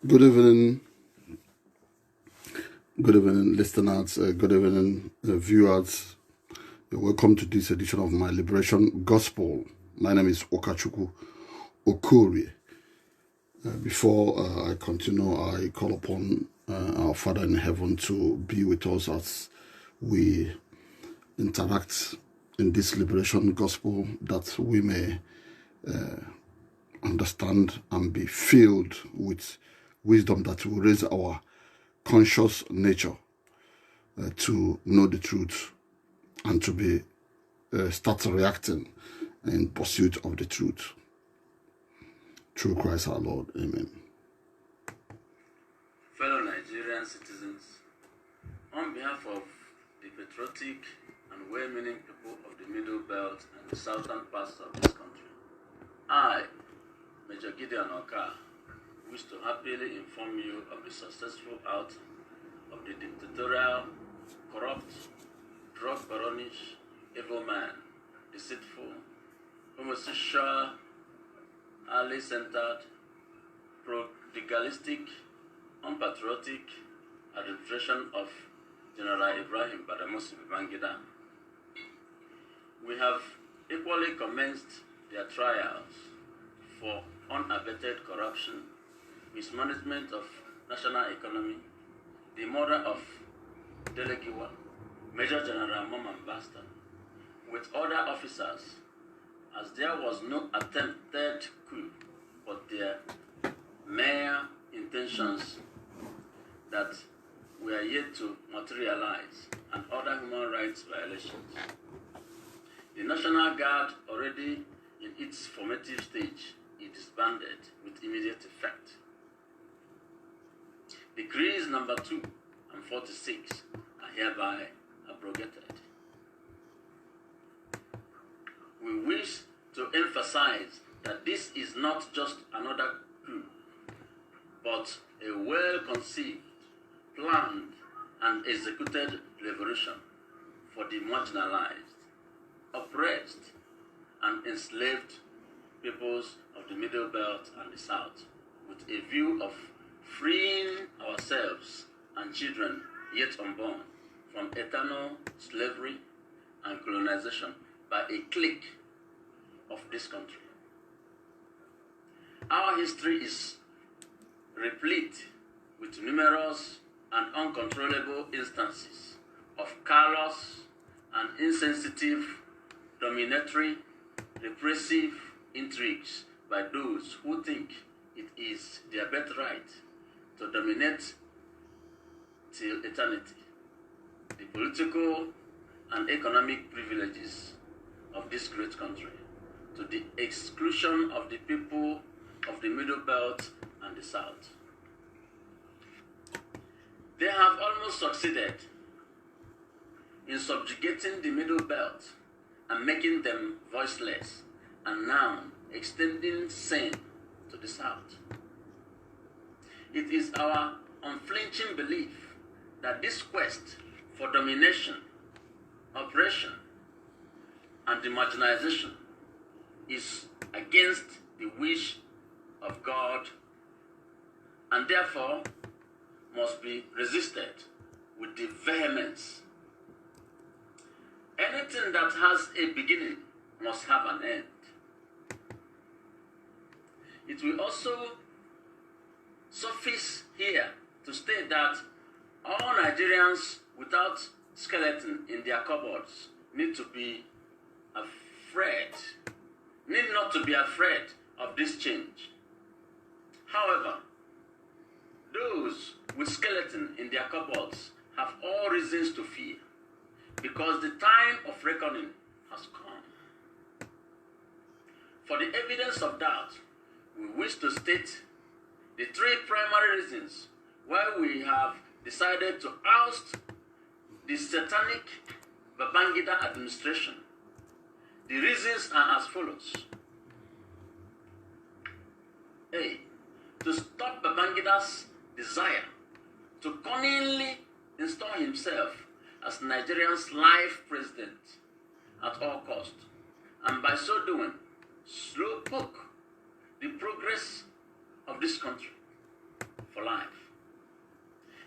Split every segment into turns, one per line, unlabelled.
Good evening, listeners. Good evening, viewers. Welcome to this edition of my Liberation Gospel. My name is Ukachukwu Okorie. Before I continue, I call upon our Father in heaven to be with us as we interact in this Liberation Gospel, that we may understand and be filled with wisdom that will raise our conscious nature to know the truth and to be start reacting in pursuit of the truth. Through Christ our Lord. Amen.
Fellow Nigerian citizens, on behalf of the patriotic and well-meaning people of the Middle Belt and the southern parts of this country. I, Major Gideon Oka, wish to happily inform you of the successful outcome of the dictatorial, corrupt, drug-baronish, evil man, deceitful, homosexual, early-centered, prodigalistic, unpatriotic administration of General Ibrahim Badamasi Babangida. We have equally commenced their trials for unabated corruption, mismanagement of national economy, the murder of Delegiwa, Major General Moman Basta, with other officers, as there was no attempted coup, but their mere intentions that were yet to materialize, and other human rights violations. The National Guard, already in its formative stage, is disbanded with immediate effect. Decrees number 2 and 46 are hereby abrogated. We wish to emphasize that this is not just another coup, but a well-conceived, planned, and executed revolution for the marginalized, oppressed, and enslaved peoples of the Middle Belt and the South, with a view of freeing ourselves and children yet unborn from eternal slavery and colonization by a clique of this country. Our history is replete with numerous and uncontrollable instances of callous and insensitive, dominatory, repressive intrigues by those who think it is their birthright to dominate till eternity the political and economic privileges of this great country, to the exclusion of the people of the Middle Belt and the South. They have almost succeeded in subjugating the Middle Belt and making them voiceless, and now extending same to the South. It is our unflinching belief that this quest for domination, oppression, and the marginalization is against the wish of God, and therefore must be resisted with the vehemence. Anything that has a beginning must have an end. It will also suffice here to state that all Nigerians without skeleton in their cupboards need not to be afraid of this change. However, those with skeleton in their cupboards have all reasons to fear, because the time of reckoning has come. For the evidence of that, we wish to state the 3 primary reasons why we have decided to oust the satanic Babangida administration. The reasons are as follows. A. To stop Babangida's desire to cunningly install himself as Nigeria's life president at all cost, and by so doing, slowpoke the progress of this country for life.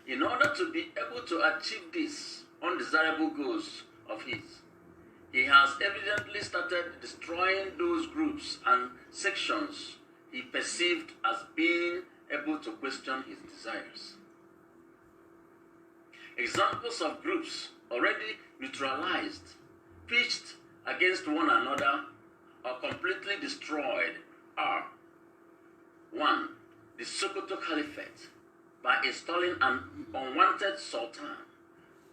In order to be able to achieve these undesirable goals of his, he has evidently started destroying those groups and sections he perceived as being able to question his desires. Examples of groups already neutralized, pitched against one another, or completely destroyed are: 1. The Sokoto Caliphate, by installing an unwanted sultan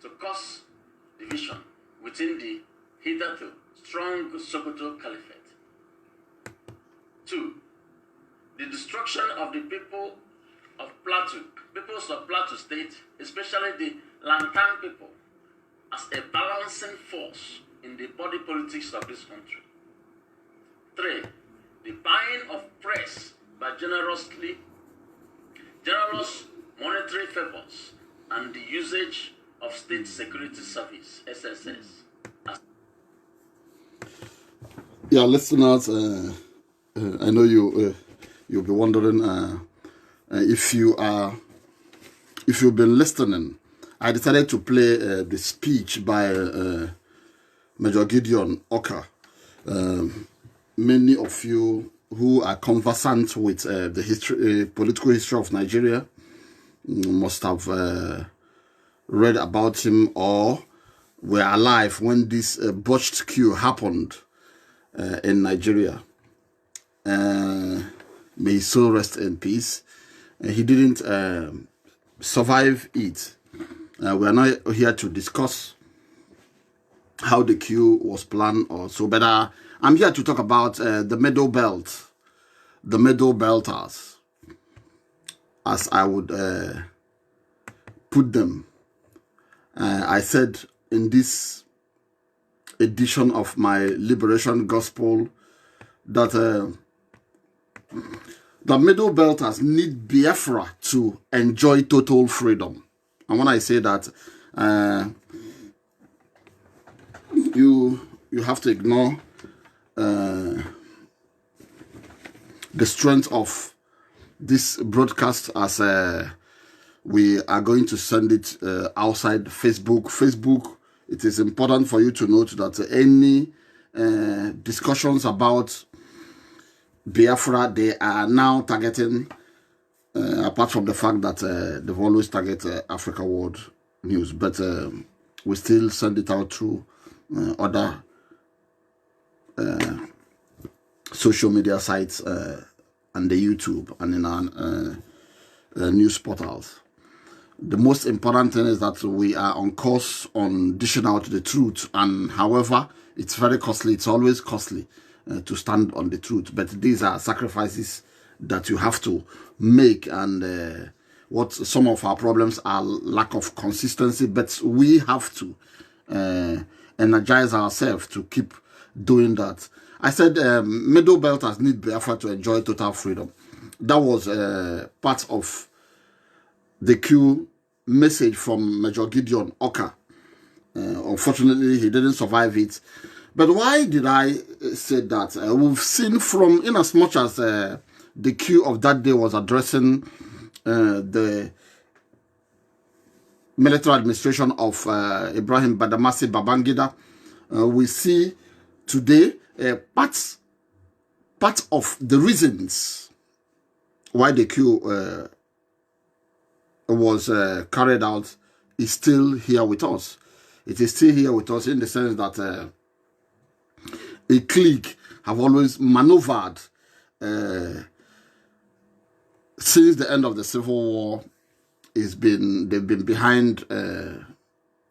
to cause division within the hitherto strong Sokoto Caliphate. 2. The destruction of the peoples of Plateau State, especially the Lantan people, as a balancing force in the body politics of this country. 3. The buying of press by generous monetary favors and the usage of State Security Service, SSS.
Yeah, listeners, I know you'll be wondering if you've been listening. I decided to play the speech by Major Gideon Oka. Many of you who are conversant with the political history of Nigeria must have read about him or were alive when this botched coup happened in Nigeria. May his soul rest in peace. He didn't survive it. We are not here to discuss how the coup was planned or so, but I'm here to talk about the Middle Belt, the Middle Belters, as I would put them. I said in this edition of my Liberation Gospel that the Middle Belters need Biafra to enjoy total freedom. And when I say that, you have to ignore the strength of this broadcast as we are going to send it outside Facebook. It is important for you to note that any discussions about Biafra, they are now targeting, apart from the fact that they've always targeted Africa World News, but we still send it out through other social media sites and the YouTube and in our news portals. The most important thing is that we are on course on dishing out the truth, and however, it's very costly. It's always costly to stand on the truth, but these are sacrifices that you have to make, and what some of our problems are lack of consistency, but we have to energize ourselves to keep doing that. I said Middle Belters need Biafra to enjoy total freedom. That was part of the coup message from Major Gideon Oka. Unfortunately, he didn't survive it. But why did I say that? We've seen from, in as much as the coup of that day was addressing the military administration of Ibrahim Badamasi Babangida, we see today part of the reasons why the coup was carried out is still here with us. It is still here with us in the sense that a clique have always maneuvered since the end of the Civil War. They've been behind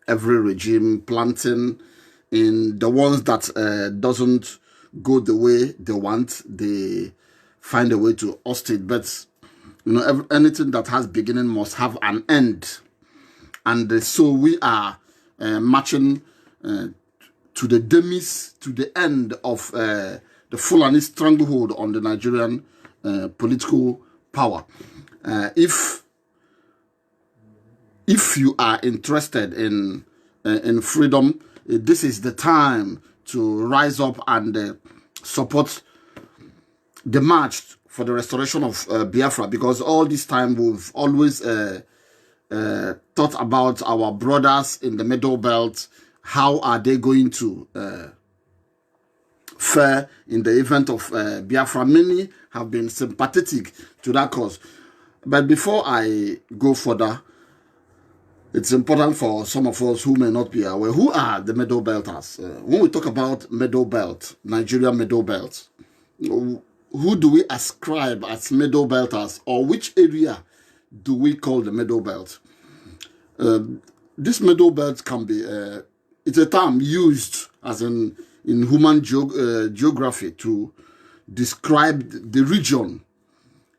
every regime, planting in the ones that doesn't go the way they want. They find a way to oust it. But you know, anything that has beginning must have an end, and so we are marching to the demise, to the end of the Fulani stranglehold on the Nigerian political power. If you are interested in freedom, this is the time to rise up and support the march for the restoration of Biafra, because all this time we've always thought about our brothers in the Middle Belt. How are they going to fare in the event of Biafra? Many have been sympathetic to that cause. But before I go further, it's important for some of us who may not be aware, who are the Middle Belters? When we talk about Middle Belt, Nigeria Middle Belt, who do we ascribe as Middle Belters, or which area do we call the Middle Belt? This Middle Belt can be, it's a term used as in human geography to describe the region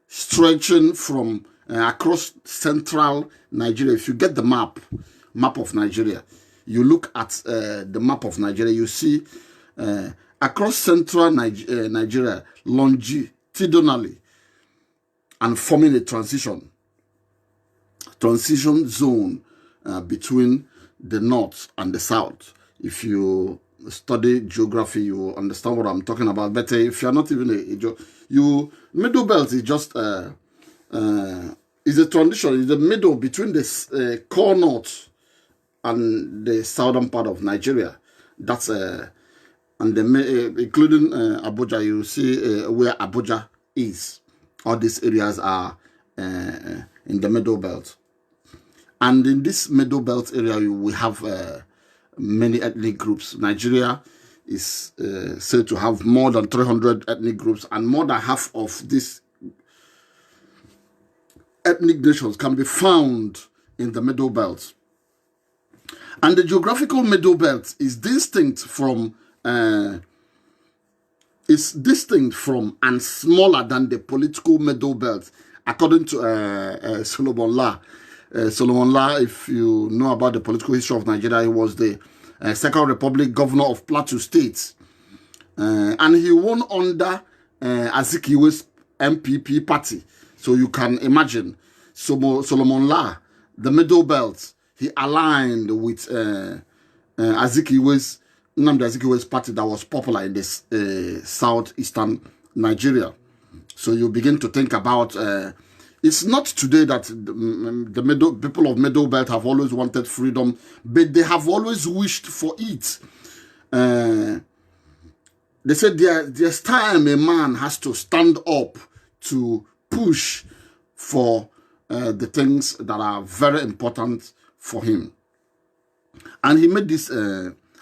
stretching from across central Nigeria. If you get the map of Nigeria, you look at the map of Nigeria, you see across central Nigeria, longitudinally, and forming a transition zone between the north and the south. If you study geography, you understand what I'm talking about. But if you're not even middle belt is just is a transition, is the middle between the core north and the southern part of Nigeria. That's and including Abuja. You see where Abuja is. All these areas are in the middle belt. And in this middle belt area, we have many ethnic groups. Nigeria is said to have more than 300 ethnic groups, and more than half of these ethnic nations can be found in the middle belt. And the geographical middle belt is distinct from and smaller than the political middle belt, according to Solomon Lah. Solomon Lah, if you know about the political history of Nigeria, he was the Second Republic governor of Plateau State. And he won under Azikiwe's MPP party. So you can imagine, Solomon Lah, the middle belt, he aligned with Azikiwe's party that was popular in this southeastern Nigeria. So you begin to think about it's not today that the people of middle belt have always wanted freedom, but they have always wished for it. They said there's time a man has to stand up to push for the things that are very important for him. And he made this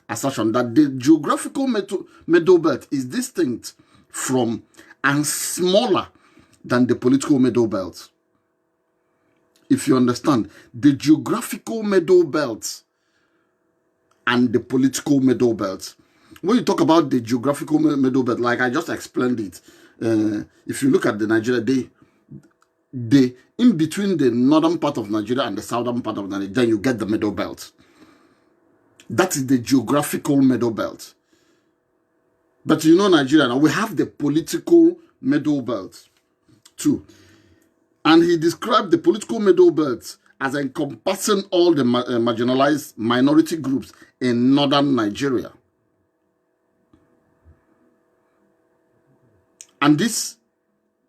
assertion that the geographical middle belt is distinct from and smaller than the political middle belt. If you understand, the geographical middle belt and the political middle belt. When you talk about the geographical middle belt, like I just explained it, if you look at the Nigeria, in between the northern part of Nigeria and the southern part of Nigeria, then you get the middle belt. That is the geographical middle belt. But you know Nigeria now, we have the political middle belt too. And he described the political middle belt as encompassing all the marginalized minority groups in northern Nigeria. And these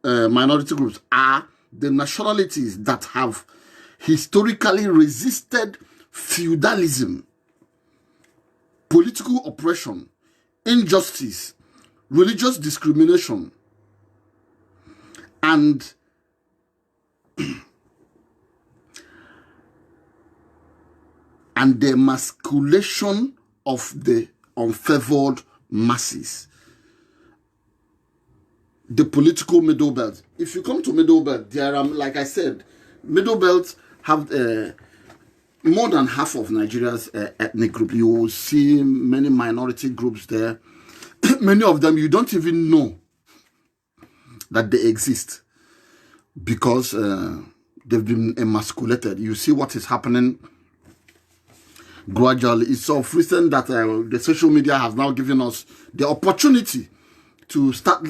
minority groups are the nationalities that have historically resisted feudalism, political oppression, injustice, religious discrimination, and the emasculation of the unfavored masses. The political middle belt. If you come to middle belt, there are, like I said, middle belt have more than half of Nigeria's ethnic group. You will see many minority groups there. Many of them you don't even know that they exist because they've been emasculated. You see what is happening gradually. It's of recent that the social media has now given us the opportunity to start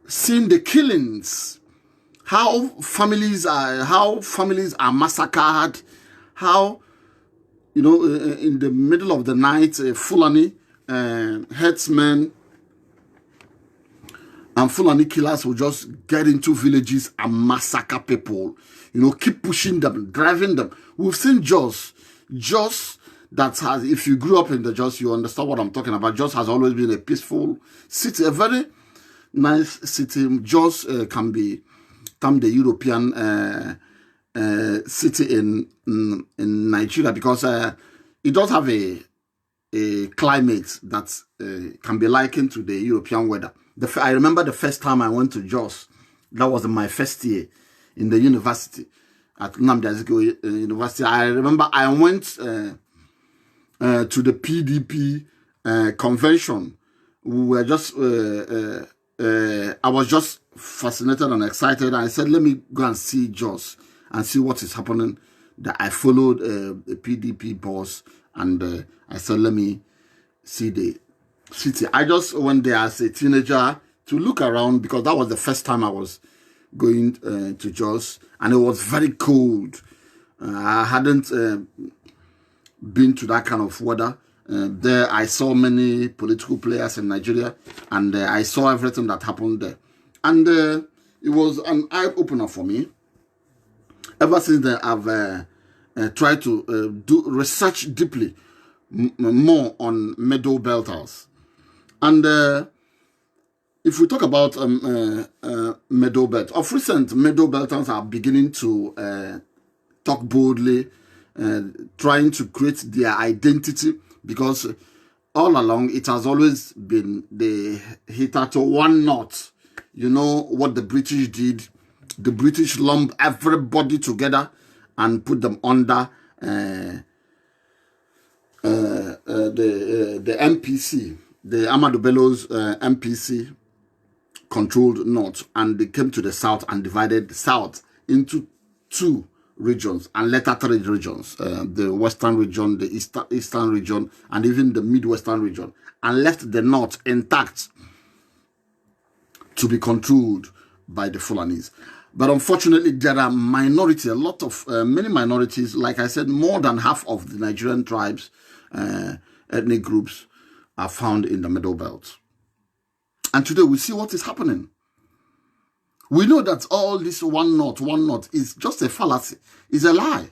seeing the killings, how families are massacred, how, you know, in the middle of the night, Fulani herdsmen and Fulani killers will just get into villages and massacre people, you know, keep pushing them, driving them. We've seen Jos that has, if you grew up in the Jos, you understand what I'm talking about. Jos has always been a peaceful city, a very nice city. Jos can be the European city in Nigeria because it does have a climate that can be likened to the European weather. I remember the first time I went to Jos. That was my first year in the university at Nnamdi Azikiwe University. I remember I went to the PDP convention. We were just I was just fascinated and excited. And I said, let me go and see Jos and see what is happening. That I followed a PDP boss And I said, let me see the city. I just went there as a teenager to look around because that was the first time I was going to Jos, and it was very cold. I hadn't been to that kind of weather. There I saw many political players in Nigeria, and I saw everything that happened there. And it was an eye-opener for me. Ever since then, I've tried to do research deeply more on Meadow Belters. And if we talk about Meadow Belt, of recent, Meadow Belters are beginning to talk boldly, trying to create their identity, because all along it has always been the hitherto one North. You know what the British did? The British lumped everybody together and put them under the MPC, the Ahmadu Bello's MPC controlled North, and they came to the South and divided the South into two regions and later three regions, the Western region, the Eastern region, and even the Midwestern region, and left the North intact to be controlled by the Fulanis. But unfortunately, there are minorities, a lot of, many minorities, like I said, more than half of the Nigerian tribes, ethnic groups are found in the Middle Belt. And today we see what is happening. We know that all this one North is just a fallacy, is a lie.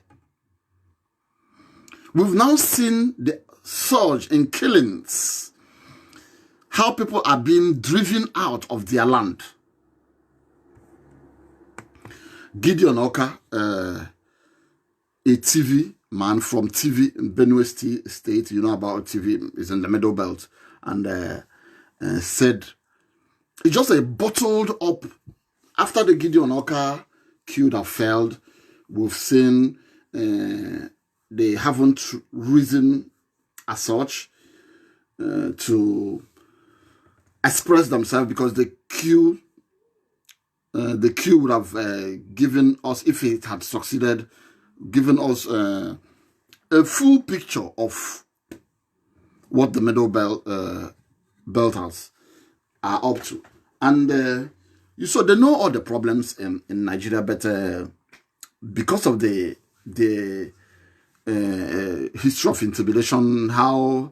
We've now seen the surge in killings, how people are being driven out of their land. Gideon Oka, a TV man from TV in Benue State, you know about TV, is in the Middle Belt, and said it's just a bottled up. After the Gideon Oka coup that failed, we've seen they haven't risen as such to express themselves, because the coup would have given us, if it had succeeded, given us a full picture of what the Middle Belters are up to. And so they know all the problems in Nigeria, but because of the history of intimidation, how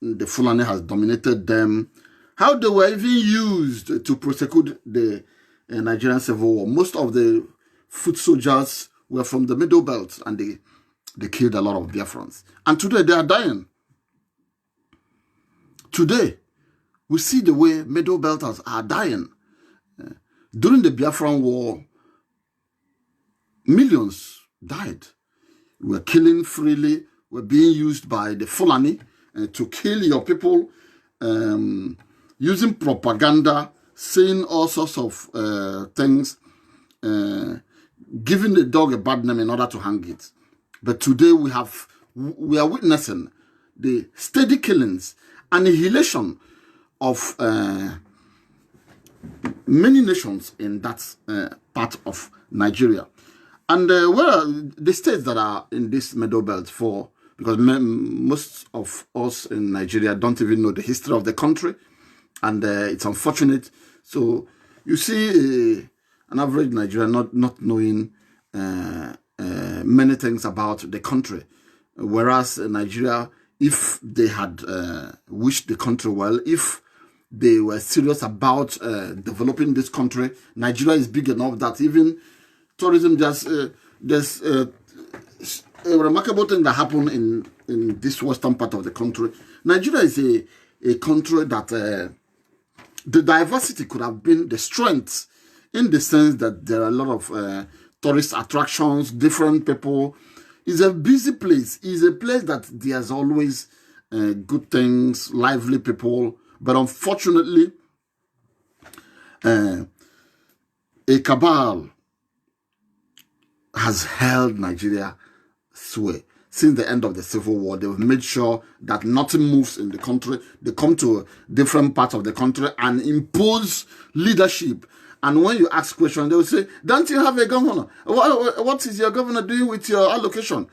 the Fulani has dominated them, how they were even used to prosecute the Nigerian Civil War. Most of the foot soldiers were from the Middle Belt, and they killed a lot of Biafrans. And today they are dying. Today, we see the way Middle Belters are dying. During the Biafran War, millions died. We were killing freely, were being used by the Fulani to kill your people, using propaganda, saying all sorts of things, giving the dog a bad name in order to hang it. But today we are witnessing the steady killings, annihilation of many nations in that part of Nigeria. And where the states that are in this Middle Belt for, because most of us in Nigeria don't even know the history of the country, and it's unfortunate. So you see an average Nigerian not knowing many things about the country, whereas Nigeria, if they had wished the country well, if they were serious about developing this country, Nigeria is big enough that even tourism, there's a remarkable thing that happened in this western part of the country. Nigeria is a country that the diversity could have been the strength, in the sense that there are a lot of tourist attractions, different people. It's a busy place. It's a place that there's always good things, lively people. But unfortunately, a cabal has held Nigeria sway. Since the end of the Civil War, they've made sure that nothing moves in the country. They come to different parts of the country and impose leadership. And when you ask questions, they will say, don't you have a governor? What is your governor doing with your allocation?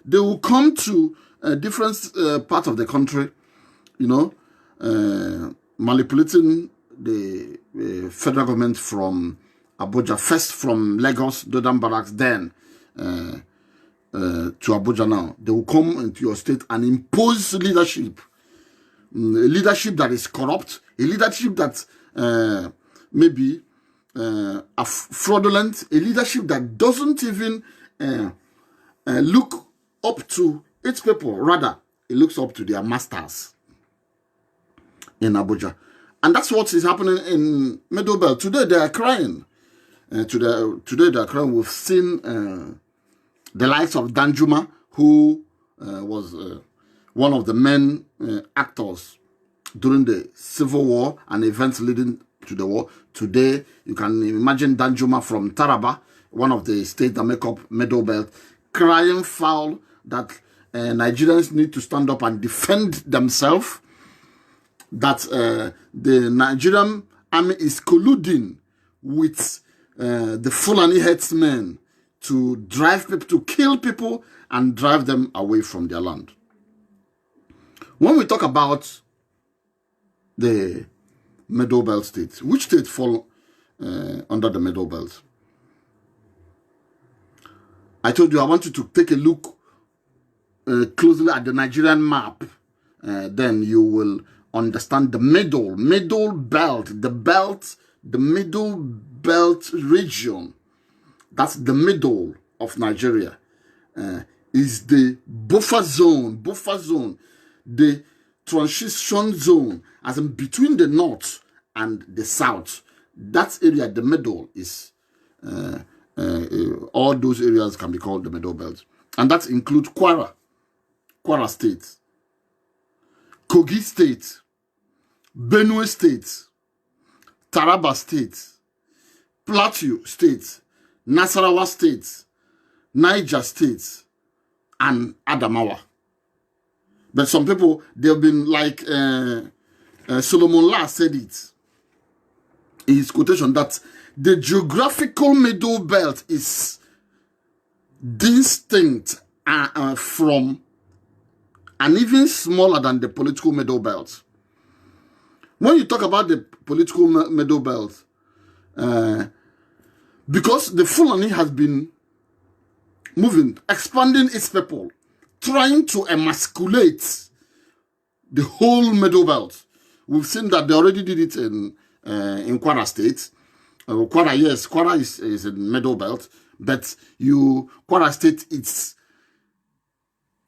They will come to different parts of the country, you know, manipulating the federal government from Abuja, first from Lagos, Dodan Barracks, then to Abuja now. They will come into your state and impose leadership. A leadership that is corrupt, a leadership that maybe are fraudulent, a leadership that doesn't even look up to its people. Rather, it looks up to their masters in Abuja. And that's what is happening in Middle Belt. Today they are crying. Today they are crying. We've seen the likes of Danjuma, who was one of the main actors during the Civil War and events leading to the war. Today, you can imagine Danjuma from Taraba, one of the states that make up Middle Belt, crying foul that Nigerians need to stand up and defend themselves, that the Nigerian army is colluding with the Fulani headsmen to drive people, to kill people and drive them away from their land. When we talk about the Middle Belt states, which states fall under the Middle Belt? I told you I want you to take a look closely at the Nigerian map. Then you will understand the middle belt, the Middle Belt region. That's the middle of Nigeria. Is the buffer zone, the transition zone, as in between the north and the south. That area, the middle, is all those areas can be called the Middle Belt, and that includes Kwara State, Kogi State, Benue State, Taraba State, Plateau State, Nasarawa State, Niger State, and Adamawa. But some people, they've been like Solomon La said it in his quotation, that the geographical Middle Belt is distinct from and even smaller than the political Middle Belt. When you talk about the political Middle Belt, because the Fulani has been moving, expanding its people, trying to emasculate the whole Middle Belt. We've seen that they already did it in Kwara State. Kwara, yes, Kwara is in Middle Belt, but Kwara State is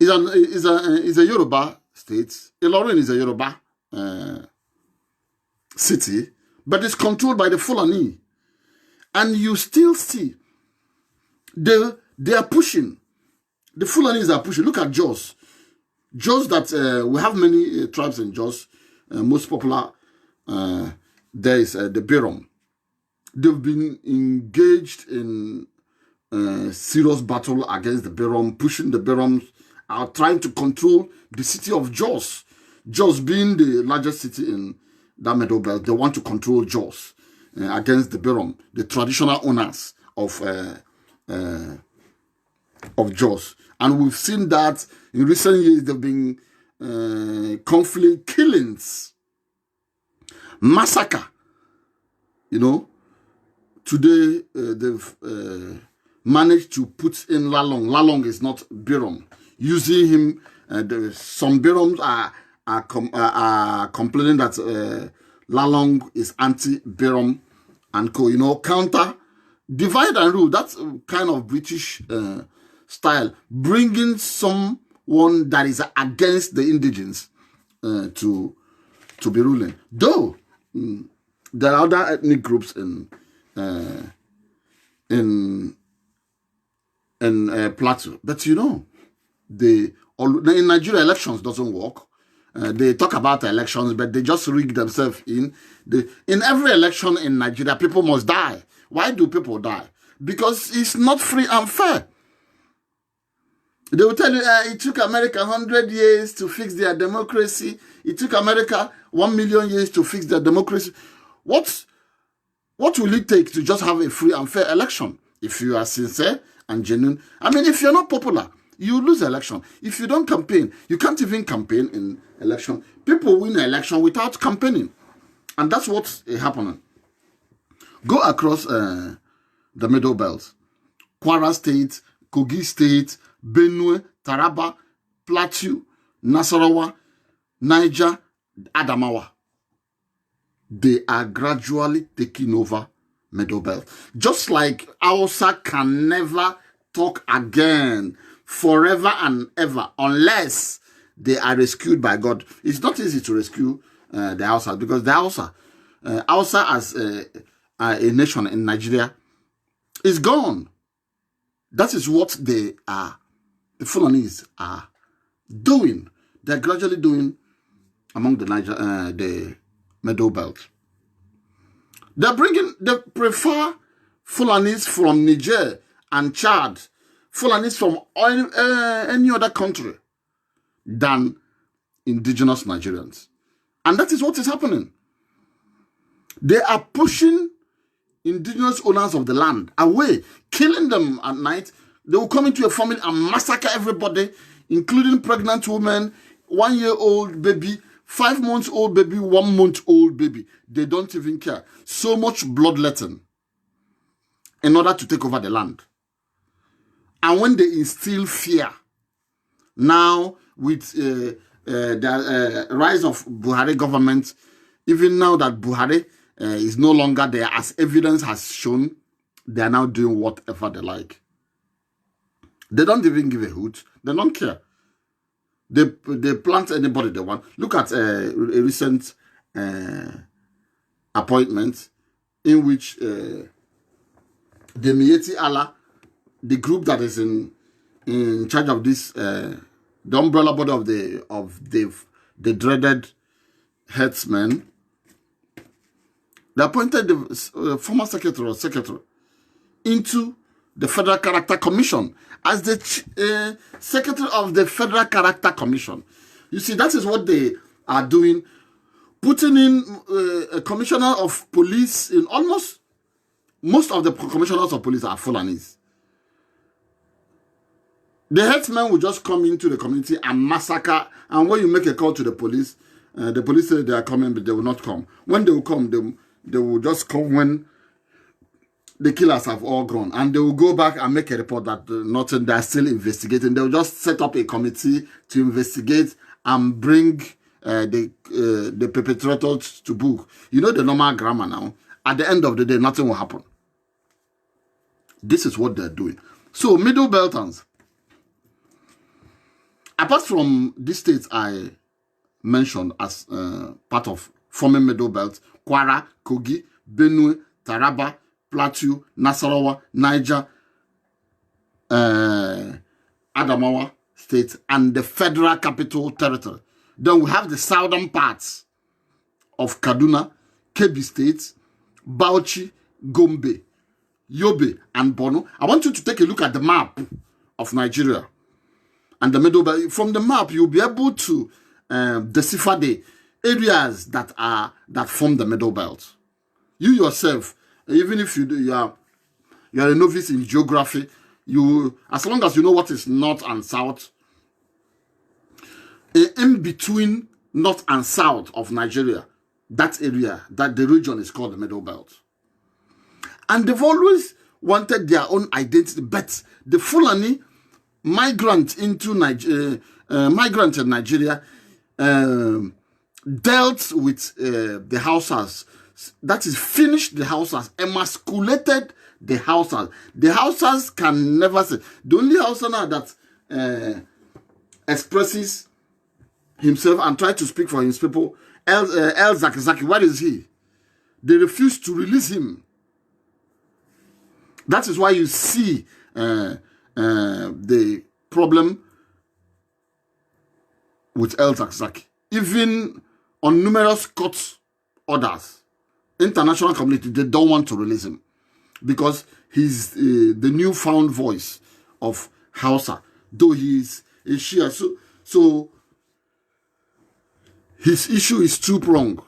a Yoruba state. Ilorin is a Yoruba city, but it's controlled by the Fulani. And you still see they are pushing. The Fulanis are pushing. Look at Jos. Jos, that we have many tribes in Jos. Most popular there is the Birom. They've been engaged in serious battle against the Birom, pushing the Biroms out, trying to control the city of Jos. Jos being the largest city in that Middle Belt, they want to control Jos against the Birom, the traditional owners of Jos. And we've seen that in recent years there have been conflict, killings, massacre. You know, today they've managed to put in Lalong. Lalong is not Birom. Using him, some Biroms are complaining that Lalong is anti-Birom and co. You know, counter, divide and rule. That's kind of British style, bringing someone that is against the indigenes to be ruling. Though there are other ethnic groups in Plateau, but you know, in Nigeria, elections doesn't work. They talk about elections, but they just rig themselves in. In every election in Nigeria, people must die. Why do people die? Because it's not free and fair. They will tell you, it took America 100 years to fix their democracy. It took America 1 million years to fix their democracy. What will it take to just have a free and fair election? If you are sincere and genuine. I mean, if you're not popular, you lose election. If you don't campaign, you can't even campaign in election. People win an election without campaigning. And that's what's happening. Go across the Middle Belt. Kwara State, Kogi State, Benue, Taraba, Plateau, Nasarawa, Niger, Adamawa. They are gradually taking over Middle Belt. Just like Hausa can never talk again forever and ever unless they are rescued by God. It's not easy to rescue the Hausa because the Hausa as a nation in Nigeria is gone. That is what the Fulanis are doing. They're gradually doing among the Middle Belt. They prefer Fulanis from Niger and Chad, Fulanis from any other country than indigenous Nigerians. And that is what is happening. They are pushing indigenous owners of the land away, killing them at night. They will come into a family and massacre everybody, including pregnant women, 1-year-old baby, 5-month-old baby, 1-month-old baby. They don't even care. So much bloodletting in order to take over the land. And when they instill fear, now with the rise of Buhari government, even now that Buhari is no longer there, as evidence has shown, they are now doing whatever they like. They don't even give a hoot. They don't care. They plant anybody they want. Look at a recent appointment in which the Mieti Allah, the group that is in charge of this, the umbrella body of the dreaded headsmen, they appointed the former secretary into the Federal Character Commission as the secretary of the Federal Character Commission. You see, that is what they are doing, putting in a commissioner of police in almost most of the commissioners of police are Fulanis. The headsmen will just come into the community and massacre. And when you make a call to the police say they are coming, but they will not come. When they will come, they will just come when the killers have all gone. And they will go back and make a report that nothing, they are still investigating. They will just set up a committee to investigate and bring the perpetrators to book. You know the normal grammar now. At the end of the day, nothing will happen. This is what they're doing. So, Middle Beltans, apart from these states I mentioned as part of forming Middle Belt, Kwara, Kogi, Benue, Taraba, Plateau, Nasarawa, Niger, Adamawa State, and the Federal Capital Territory. Then we have the southern parts of Kaduna, Kebbi State, Bauchi, Gombe, Yobe, and Borno. I want you to take a look at the map of Nigeria and the Middle Belt. From the map, you'll be able to decipher the areas that form the Middle Belt. You yourself, even if you are a novice in geography, as long as you know what is north and south, in between north and south of Nigeria, that area, that the region is called the Middle Belt. And they've always wanted their own identity, but the Fulani migrant in Nigeria dealt with the Hausas. That is, finished the Hausas, emasculated the Hausas. The Hausas can never say. The only Hausa now that expresses himself and tries to speak for his people, El Zakizaki, where is he? They refuse to release him. That is why you see the problem with El Zakizaki. Even on numerous court orders, international community, they don't want to release him because he's the newfound voice of Hausa, though he is a Shia. So his issue is two-pronged.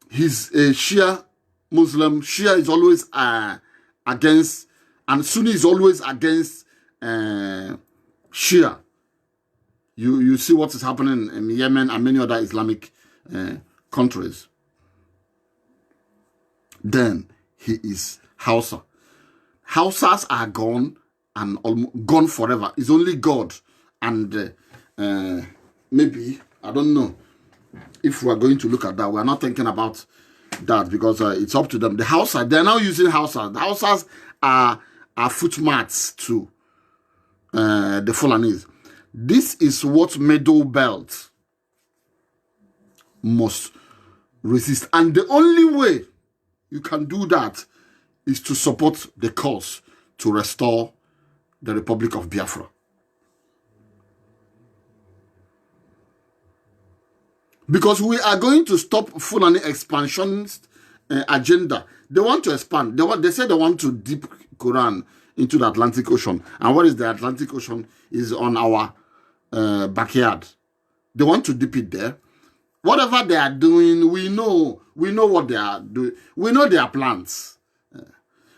He's a Shia Muslim. Shia is always against, and Sunni is always against Shia Shia. You see what is happening in Yemen and many other Islamic countries. Then he is Hausa. Hausas are gone and gone forever. It's only God and maybe, I don't know if we are going to look at that. We are not thinking about that because it's up to them. The Hausa, they're now using Hausas. The Hausas are footmats to the Fulanese. This is what Middle Belt must resist. And the only way you can do that is to support the cause to restore the Republic of Biafra. Because we are going to stop Fulani expansionist agenda. They want to expand. They say they want to dip Quran into the Atlantic Ocean. And what is the Atlantic Ocean? Is on our backyard. They want to dip it there. Whatever they are doing, we know what they are doing. We know their plans.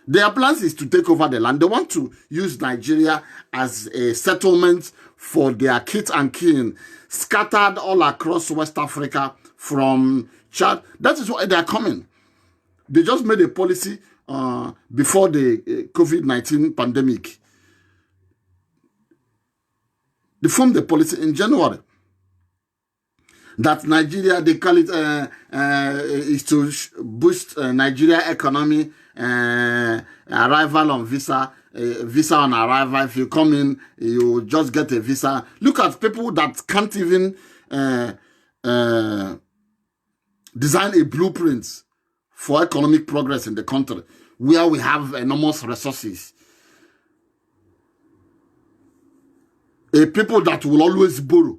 Their plans is to take over the land. They want to use Nigeria as a settlement for their kith and kin scattered all across West Africa from Chad. That is why they are coming. They just made a policy before the COVID-19 pandemic. They formed the policy in January that Nigeria, they call it, is to boost Nigeria economy, arrival on visa, visa on arrival. If you come in, you just get a visa. Look at people that can't even design a blueprint for economic progress in the country, where we have enormous resources. People that will always borrow.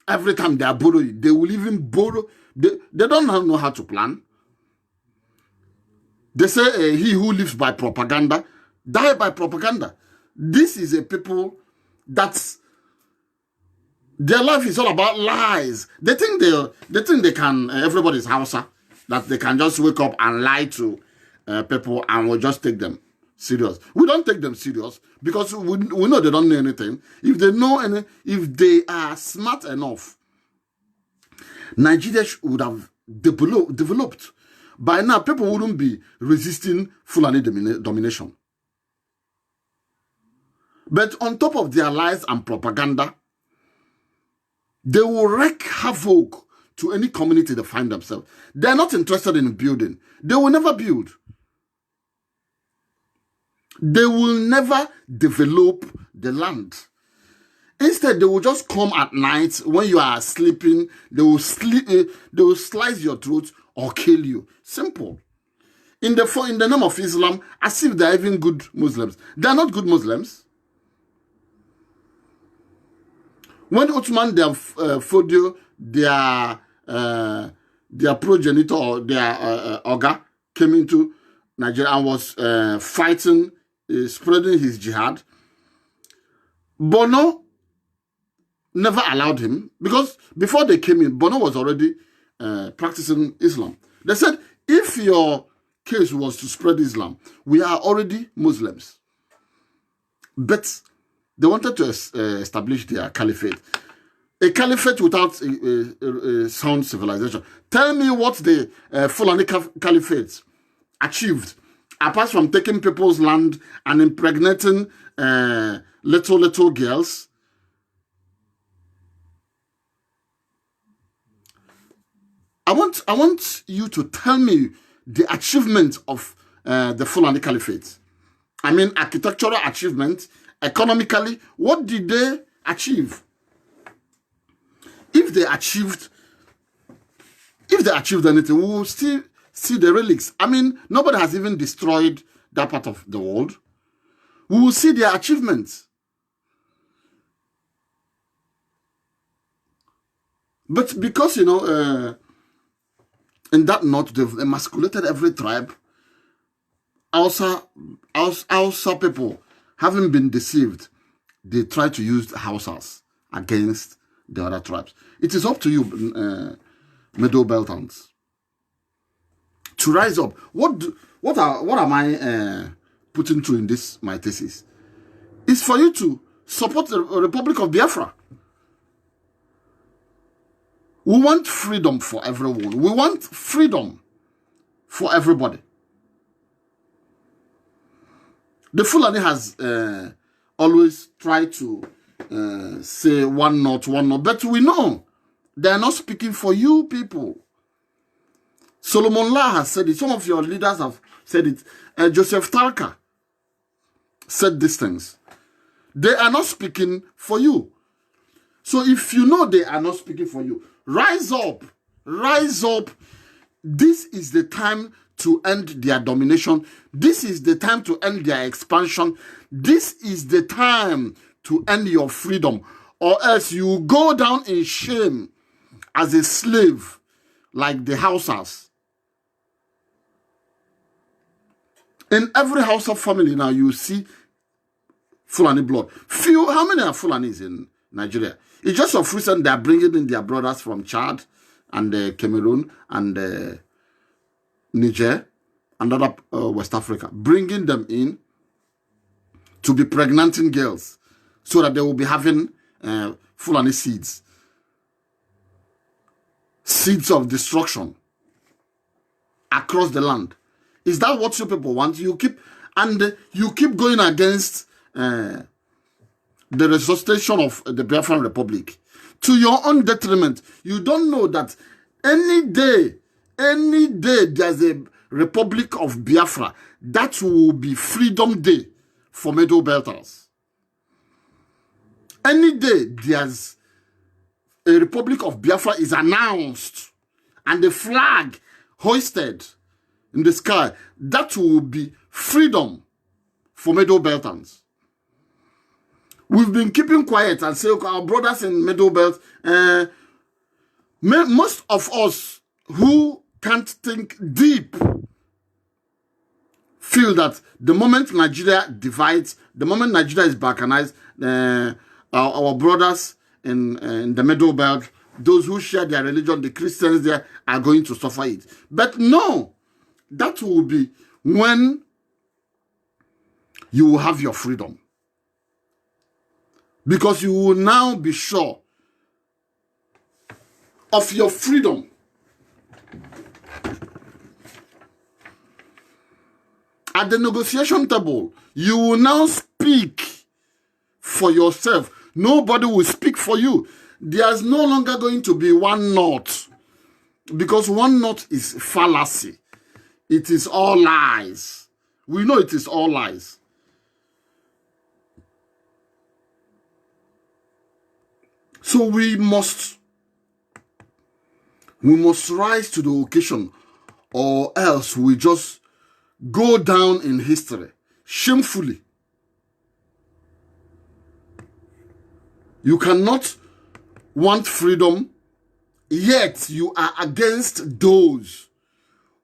Every time they are borrowing, they will even borrow. They don't know how to plan. They say he who lives by propaganda, die by propaganda. This is a people that's their life is all about lies. They think they can, everybody's Hausa, that they can just wake up and lie to people and we'll just take them serious. We don't take them serious because we know they don't know anything. If they know if they are smart enough, Nigeria would have developed. By now, people wouldn't be resisting Fulani domination. But on top of their lies and propaganda, they will wreak havoc to any community they find themselves. They are not interested in building. They will never build. They will never develop the land. Instead, they will just come at night when you are sleeping. They will slice your throat or kill you. Simple. In the name of Islam, as if they are even good Muslims. They are not good Muslims. When Uthman Fodio, their progenitor or their Oga came into Nigeria and was fighting, spreading his jihad, Bono never allowed him, because before they came in, Bono was already practicing Islam. They said, if your case was to spread Islam, we are already Muslims. But they wanted to establish their caliphate. A caliphate without a sound civilization. Tell me what the Fulani Caliphate achieved, apart from taking people's land and impregnating little girls. I want you to tell me the achievement of the Fulani Caliphate. I mean, architectural achievement, economically, what did they achieve? If they achieved anything, we will still see the relics. I mean, nobody has even destroyed that part of the world. We will see their achievements. But because, in that north, they've emasculated every tribe. Hausa people, having been deceived, they try to use the Hausas against the other tribes. It is up to you, Middle Beltons, to rise up. What am I putting through in this, my thesis? It's for you to support the Republic of Biafra. We want freedom for everyone. We want freedom for everybody. The Fulani has always tried to say one not, but we know they are not speaking for you people. Solomon La has said it. Some of your leaders have said it. Joseph Tarka said these things. They are not speaking for you. So if you know they are not speaking for you, rise up. Rise up. This is the time to end their domination. This is the time to end their expansion. This is the time to end your freedom. Or else you go down in shame as a slave like the Hausas. In every house of family now, you see Fulani blood. How many are Fulanis in Nigeria? It's just of recent they are bringing in their brothers from Chad and Cameroon and Niger and other West Africa, bringing them in to be pregnanting girls so that they will be having Fulani seeds. Seeds of destruction across the land. Is that what you people want? You keep going against the resuscitation of the Biafran Republic to your own detriment. You don't know that any day there's a Republic of Biafra, that will be Freedom Day for Middle Belters. Any day there's a Republic of Biafra is announced and the flag hoisted in the sky, that will be freedom for Middle Belters. We've been keeping quiet and saying, okay, our brothers in Middle Belt, most of us who can't think deep feel that the moment Nigeria divides, the moment Nigeria is balkanized, our brothers in the Middle Belt, those who share their religion, the Christians there, are going to suffer it. But no, that will be when you will have your freedom. Because you will now be sure of your freedom. At the negotiation table, you will now speak for yourself. Nobody will speak for you. There's no longer going to be one north. Because one north is fallacy. It is all lies. We know it is all lies. So we must rise to the occasion, or else we just go down in history shamefully. You cannot want freedom, yet you are against those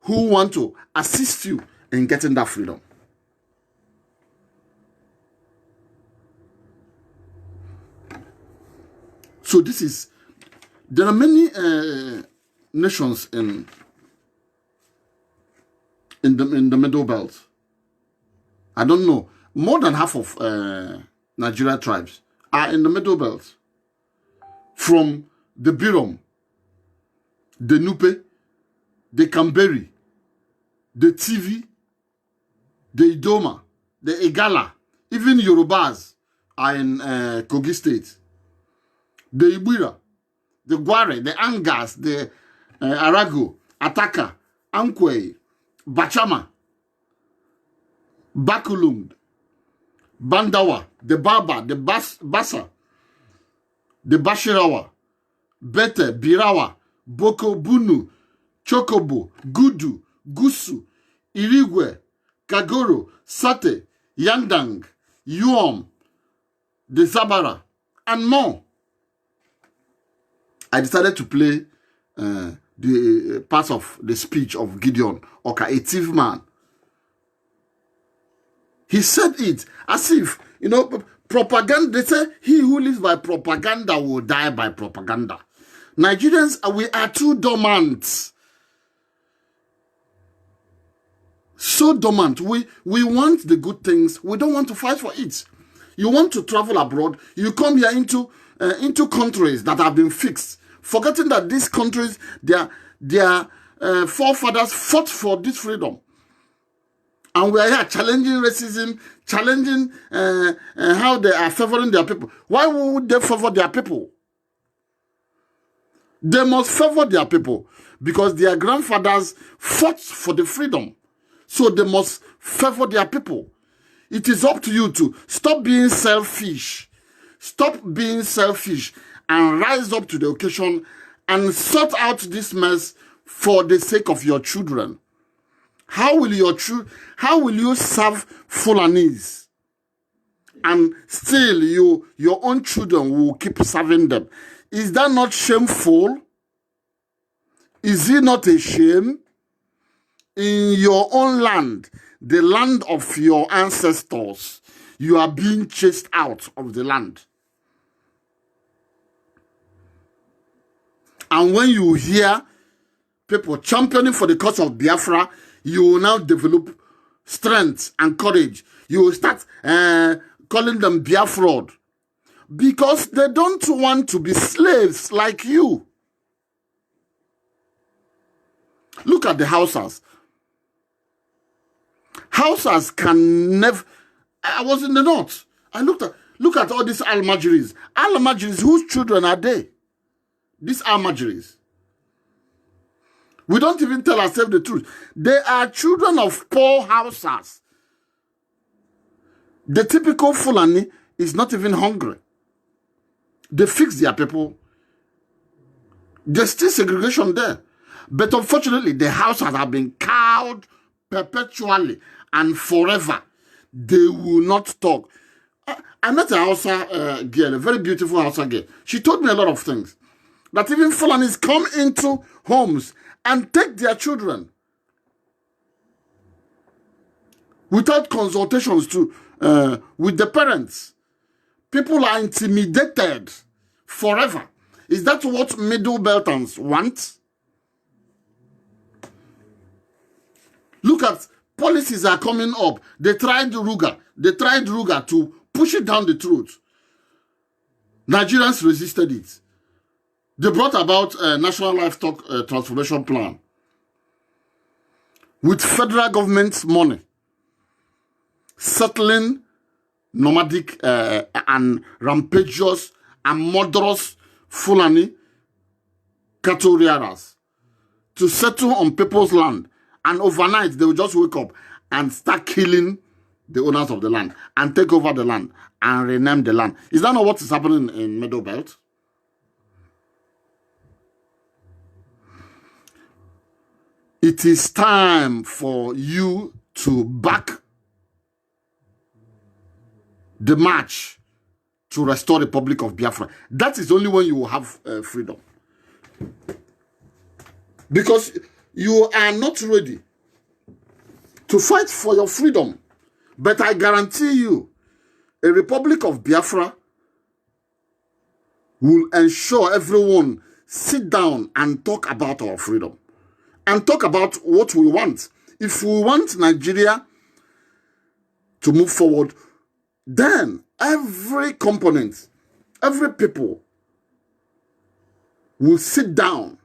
who want to assist you in getting that freedom. So there are many nations in the Middle Belt. I don't know. More than half of Nigeria tribes are in the Middle Belt. From the Birom, the Nupe, the Kamberi, the TV, the Idoma, the Igala, even Yorubas are in Kogi State. The Ibira, the Gware, the Angas, the Arago, Ataka, Ankwe, Bachama, Bakulung, Bandawa, the Baba, the Basa, the Bashirawa, Bete, Birawa, Boko, Bunu, Chokobo, Gudu, Gusu, Irigwe, Kagoro, Sate, Yandang, Yuom, the Zabara, and more. I decided to play the part of the speech of Gideon Oka, a thief man. He said it as if, propaganda. They say he who lives by propaganda will die by propaganda. Nigerians, we are too dormant. So dormant. We want the good things. We don't want to fight for it. You want to travel abroad, you come here into countries that have been fixed, forgetting that these countries, their forefathers fought for this freedom. And we are here challenging racism, challenging how they are favoring their people. Why would they favor their people? They must favor their people because their grandfathers fought for the freedom. So they must favor their people. It is up to you to stop being selfish. Stop being selfish and rise up to the occasion and sort out this mess for the sake of your children. How will you serve Fulanis and still your own children will keep serving them? Is that not shameful? Is it not a shame? In your own land, the land of your ancestors, you are being chased out of the land. And when you hear people championing for the cause of Biafra, you will now develop strength and courage. You will start calling them Biafra because they don't want to be slaves like you. Look at the Hausas. Hausas can never... I was in the north. I look at all these Almajiris. Almajiris, whose children are they? These Almajiris. We don't even tell ourselves the truth. They are children of poor Hausas. The typical Fulani is not even hungry. They fix their people. There's still segregation there. But unfortunately, the Hausas have been cowed perpetually and forever. They will not talk. I met a Hausa girl, a very beautiful Hausa girl. She told me a lot of things. That even Fulanis come into homes and take their children without consultations with the parents. People are intimidated forever. Is that what Middle Beltons want? Look at policies are coming up. They tried Ruga to push it down the throat. Nigerians resisted it. They brought about a National Livestock Transformation Plan with federal government's money, settling nomadic and rampageous and murderous Fulani cattle rearers to settle on people's land. And overnight, they will just wake up and start killing the owners of the land and take over the land and rename the land. Is that not what is happening in Middle Belt? It is time for you to back the march to restore the Republic of Biafra. That is only when you will have freedom. Because you are not ready to fight for your freedom. But I guarantee you, a Republic of Biafra will ensure everyone sit down and talk about our freedom. And talk about what we want. If we want Nigeria to move forward, then every component, every people will sit down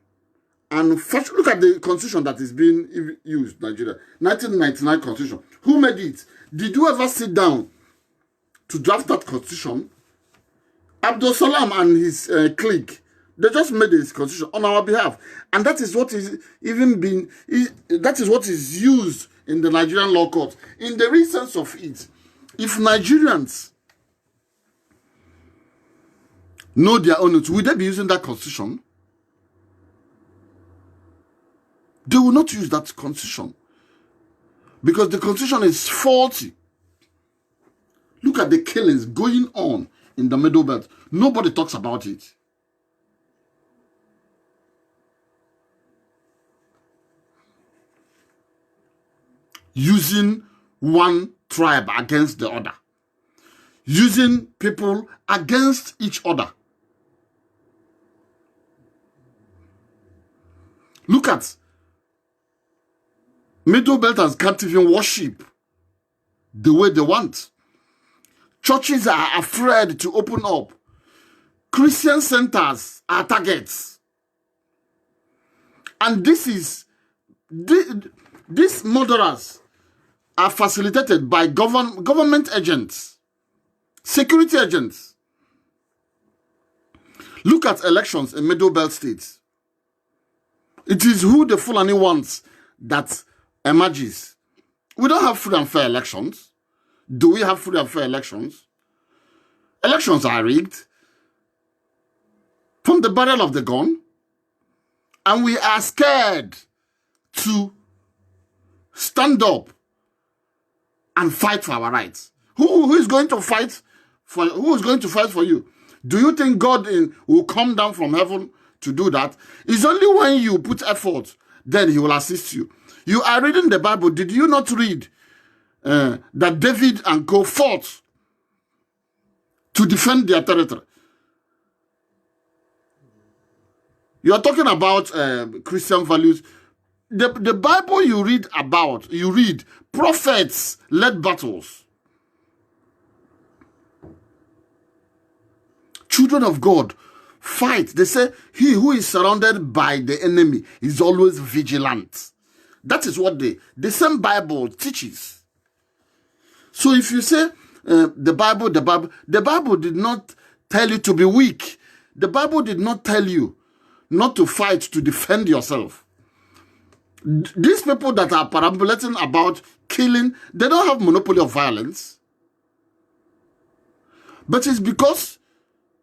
and first look at the constitution that is being used in Nigeria. 1999 constitution. Who made it? Did you ever sit down to draft that constitution? Abdul Salam and his clique, they just made this constitution on our behalf. And that is what is that is what is used in the Nigerian law court. In the real sense of it, if Nigerians know their own roots, will they be using that constitution? They will not use that constitution. Because the constitution is faulty. Look at the killings going on in the Middle Belt. Nobody talks about it. Using one tribe against the other. Using people against each other. Look at Middle Belters can't even worship the way they want. Churches are afraid to open up. Christian centers are targets. And these murderers are facilitated by government agents, security agents. Look at elections in Middle Belt states. It is who the Fulani wants that emerges. We don't have free and fair elections. Do we have free and fair elections? Elections are rigged from the barrel of the gun, and we are scared to stand up and fight for our rights. Who is going to fight for? Who is going to fight for you? Do you think God will come down from heaven to do that? It's only when you put effort, then he will assist you. You are reading the Bible. Did you not read that David and co fought to defend their territory? You are talking about Christian values. The Bible you read prophets led battles. Children of God fight. They say he who is surrounded by the enemy is always vigilant. That is what the same Bible teaches. So if you say the Bible did not tell you to be weak. The Bible did not tell you not to fight to defend yourself. These people that are perambulating about killing, they don't have monopoly of violence. But it's because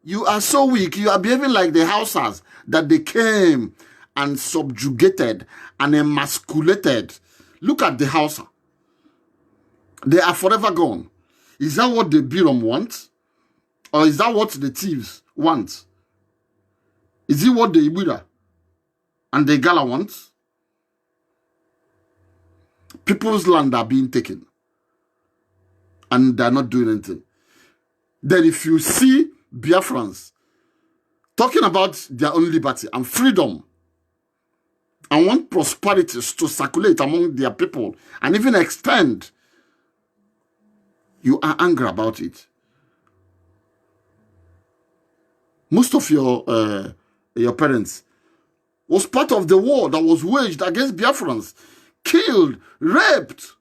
you are so weak, you are behaving like the Hausas, that they came and subjugated and emasculated. Look at the Hausa. They are forever gone. Is that what the Birom want? Or is that what the thieves want? Is it what the Ibira and the Igala want? People's land are being taken. And they're not doing anything. Then if you see Biafrans talking about their own liberty and freedom and want prosperities to circulate among their people and even extend, you are angry about it. Most of your parents was part of the war that was waged against Biafrans, killed, raped,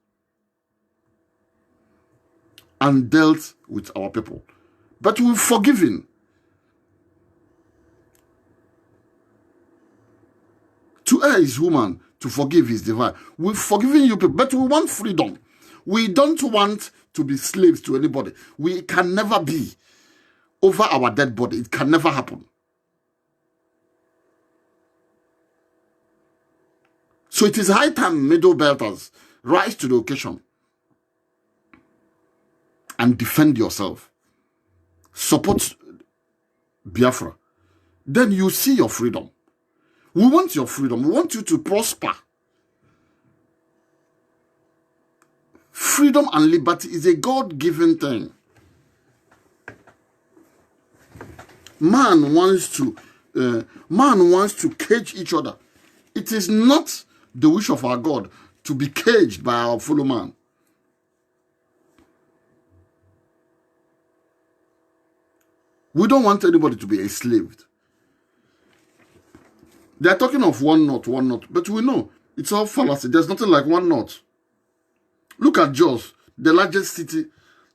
and dealt with our people. But we've forgiven. To err is human, to forgive is divine. We've forgiven you people, but we want freedom. We don't want to be slaves to anybody. We can never be over our dead body. It can never happen. So it is high time Middle Belters rise to the occasion and defend yourself. Support Biafra. Then you see your freedom. We want your freedom. We want you to prosper. Freedom and liberty is a God-given thing. Man wants to cage each other. It is not the wish of our God to be caged by our fellow man. We don't want anybody to be enslaved. They are talking of one knot, but we know it's all fallacy. There's nothing like one knot. Look at Jos, the largest city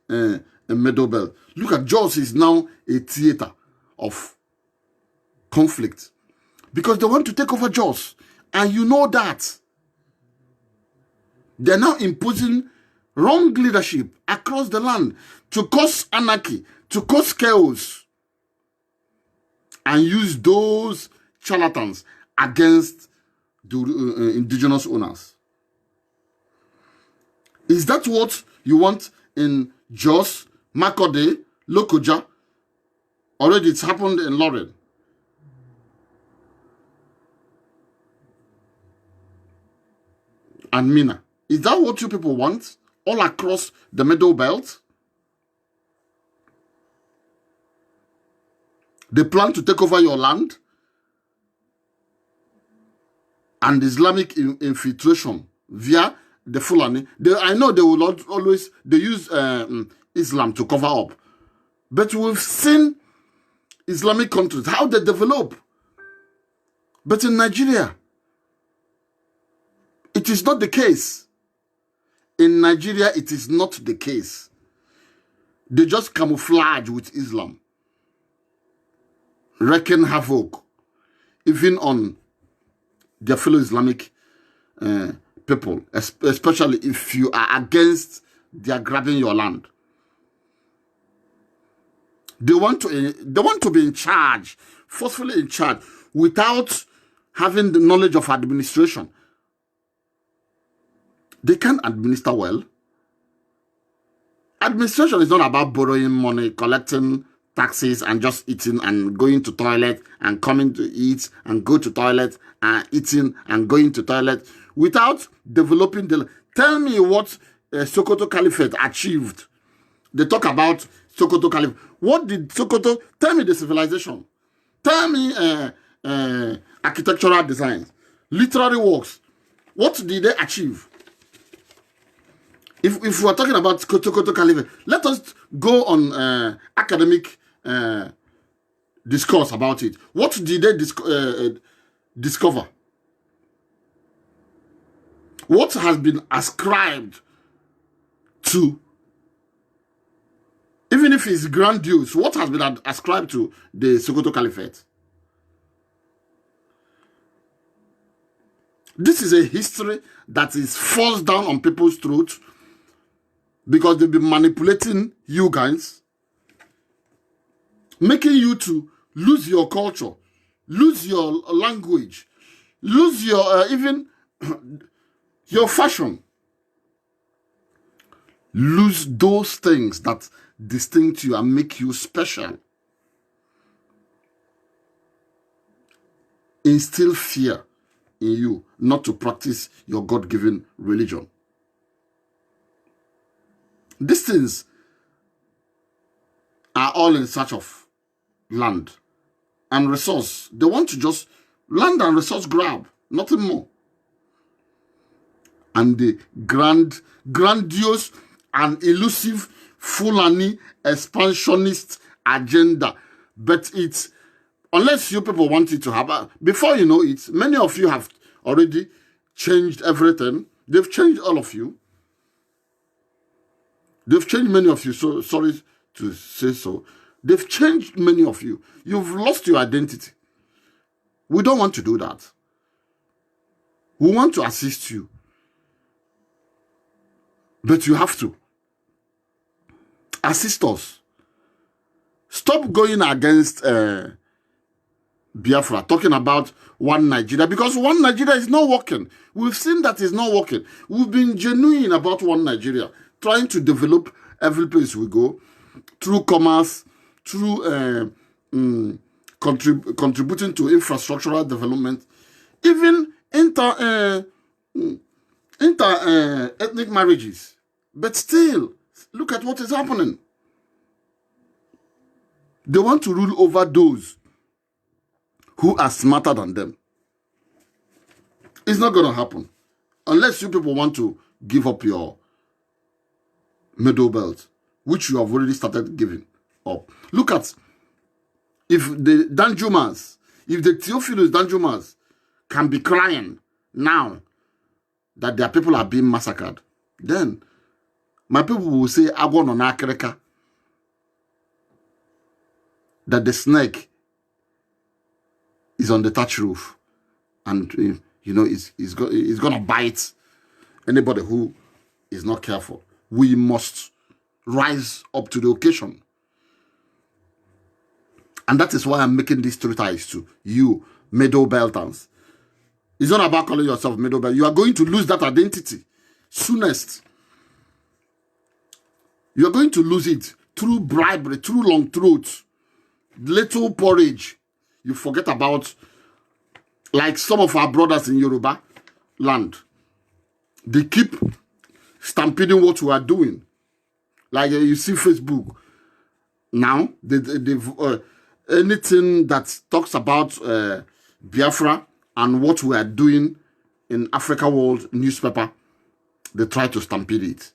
in Middle Belt. Look at Jos is now a theater of conflict because they want to take over Jos, and you know that. They're now imposing wrong leadership across the land to cause anarchy, to cause chaos, and use those charlatans against the indigenous owners. Is that what you want in Jos, Makode, Lokoja? Already it's happened in Lauren. And Mina. Is that what you people want all across the Middle Belt? They plan to take over your land and Islamic infiltration via the Fulani. I know they will not always, they use Islam to cover up. But we've seen Islamic countries, how they develop. But in Nigeria, it is not the case. In Nigeria, it is not the case. They just camouflage with Islam, wreaking havoc, even on their fellow Islamic people, especially if you are against their grabbing your land. They want to be in charge, forcefully in charge, without having the knowledge of administration. They can't administer well. Administration is not about borrowing money, collecting taxes, and just eating and going to toilet and coming to eat and go to toilet and eating and going to toilet without developing the... Tell me what Sokoto Caliphate achieved. They talk about Sokoto Caliphate. What did Sokoto... Tell me the civilization. Tell me architectural designs, literary works. What did they achieve? If we are talking about Sokoto Caliphate, let us go on academic discourse about it. What did they discover? What has been ascribed to, even if it's grandiose, what has been ascribed to the Sokoto Caliphate? This is a history that is forced down on people's throats because they've been manipulating you guys, making you to lose your culture, lose your language, lose your even your fashion, lose those things that distinct you and make you special. Instill fear in you not to practice your God-given religion. These things are all in search of land and resource. They want to just land and resource grab, nothing more. And the grandiose and elusive Fulani expansionist agenda. But it's, unless you people want it to happen, before you know it, many of you have already changed everything. They've changed all of you. They've changed many of you, so sorry to say so. They've changed many of you. You've lost your identity. We don't want to do that. We want to assist you. But you have to. Assist us. Stop going against Biafra, talking about one Nigeria, because one Nigeria is not working. We've seen that it's not working. We've been genuine about one Nigeria, trying to develop every place we go, through commerce, through contributing to infrastructural development, even ethnic marriages. But still, look at what is happening. They want to rule over those who are smarter than them. It's not going to happen unless you people want to give up your middle belt, which you have already started giving up. Look at, if the Danjumas, if the Theophilus Danjumas can be crying now that their people are being massacred, then my people will say, Agwan on Akreka, that the snake is on the thatch roof and, you know, it's going to bite anybody who is not careful. We must rise up to the occasion. And that is why I'm making these three ties to you, Middle Beltans. It's not about calling yourself Middle Belt. You are going to lose that identity soonest. You are going to lose it through bribery, through long throats, little porridge. You forget about, like some of our brothers in Yoruba land. They keep stampeding what we are doing. Like you see Facebook. Now, anything that talks about Biafra and what we are doing in Africa World newspaper, they try to stampede it.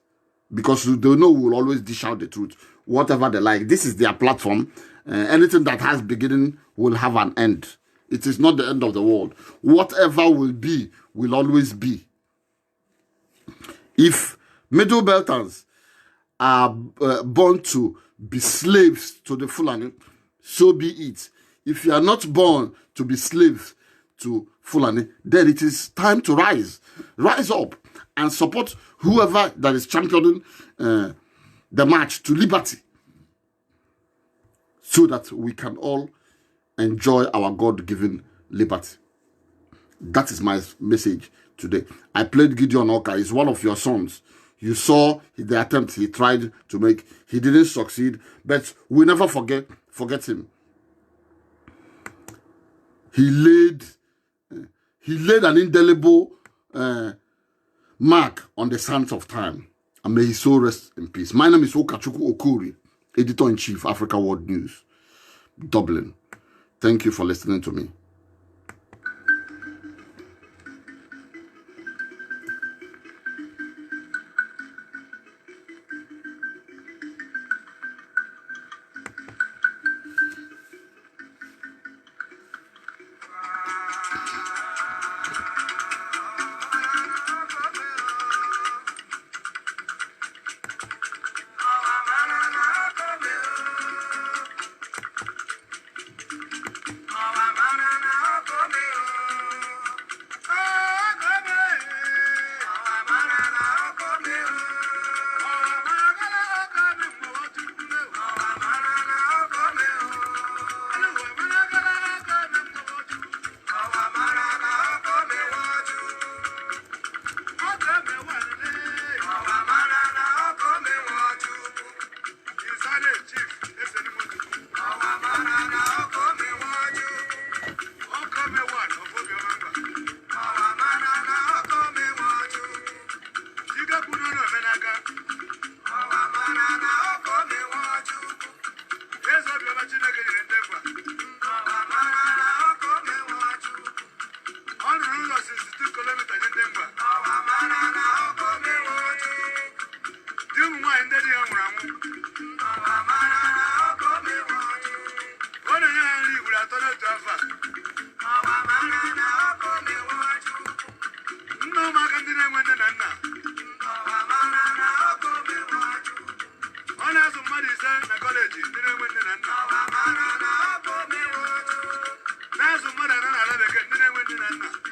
Because they know we will always dish out the truth, whatever they like. This is their platform. Anything that has beginning will have an end. It is not the end of the world. Whatever will be, will always be. If Middle Belters are born to be slaves to the Fulani, so be it. If you are not born to be slaves to Fulani, then it is time to rise. Rise up and support whoever that is championing the march to liberty, so that we can all enjoy our God-given liberty. That is my message today. I played Gideon Oka. He's one of your sons. You saw the attempt he tried to make. He didn't succeed, but we never forget him. He laid an indelible mark on the sands of time. And may his soul rest in peace. My name is Ukachukwu Okorie, Editor-in-Chief, Africa World News, Dublin. Thank you for listening to me.
That's